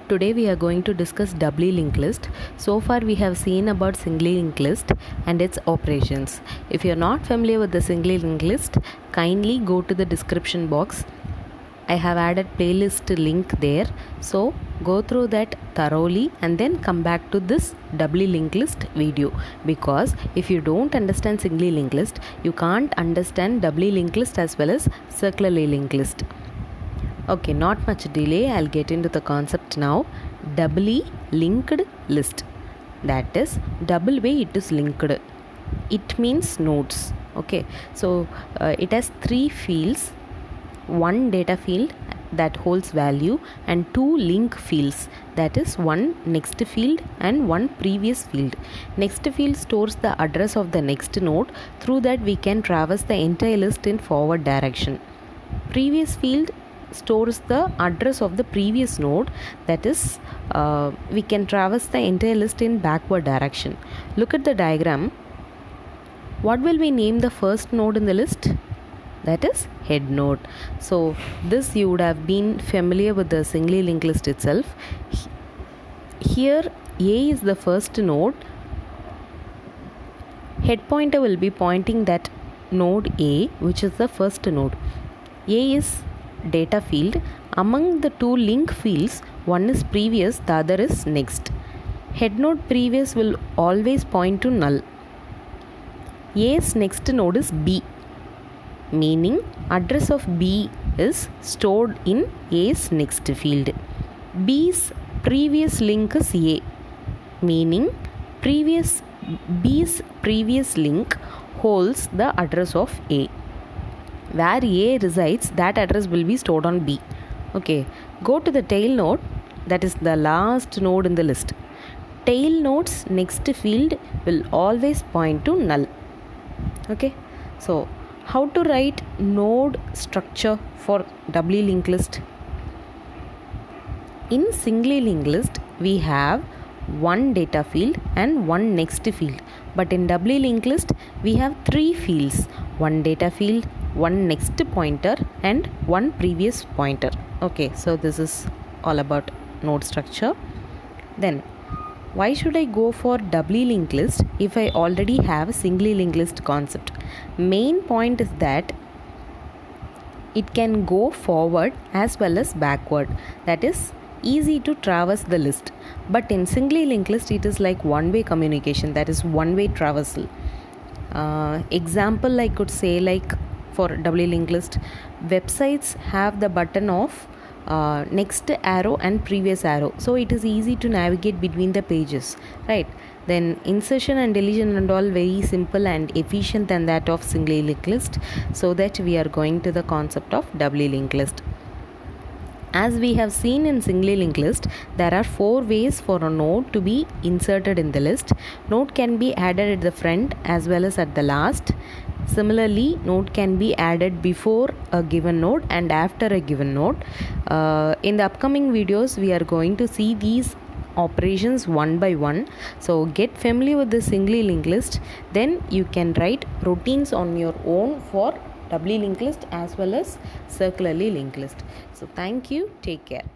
Today we are going to discuss doubly linked list. So far we have seen about singly linked list and its operations. If you are not familiar with the singly linked list, kindly go to the description box. I have added playlist link there. So go through that thoroughly and then come back to this doubly linked list video, because if you don't understand singly linked list, you can't understand doubly linked list as well as circularly linked list. Okay, not much delay, I'll get into the concept now. Doubly linked list, that is double way it is linked. It means nodes. Okay, so it has three fields: one data field that holds value and two link fields, that is one next field and one previous field. Next field stores the address of the next node. Through that we can traverse the entire list in forward direction. Previous field stores the address of the previous node, that is we can traverse the entire list in backward direction. Look at the diagram. What will we name the first node in the list? That is head node. So this you would have been familiar with the singly linked list itself. Here A is the first node. Head pointer will be pointing that node A, which is the first node. A is data field. Among the two link fields, one is previous, the other is next. Head node previous will always point to null. A's next node is B, meaning address of B is stored in A's next field. B's previous link is A, meaning B's previous link holds the address of A. Where A resides, that address will be stored on B. Okay, go to the tail node, that is the last node in the list. Tail node's next field will always point to null. Okay, so how to write node structure for doubly linked list? In singly linked list, we have one data field and one next field, but in doubly linked list we have three fields: one data field, one next pointer and one previous pointer. Okay, so this is all about node structure. Then why should I go for doubly linked list if I already have a singly linked list concept? Main point is that it can go forward as well as backward, that is easy to traverse the list. But in singly linked list it is like one-way communication, that is one-way traversal. Example I could say, like for doubly linked list, websites have the button of next arrow and previous arrow, so it is easy to navigate between the pages, right? Then insertion and deletion and all very simple and efficient than that of singly linked list, so that we are going to the concept of doubly linked list. As we have seen in singly linked list, there are four ways for a node to be inserted in the list. Node can be added at the front as well as at the last. Similarly, node can be added before a given node and after a given node. In the upcoming videos, we are going to see these operations one by one. So get familiar with the singly linked list, then you can write routines on your own for doubly linked list as well as circularly linked list. So thank you, take care.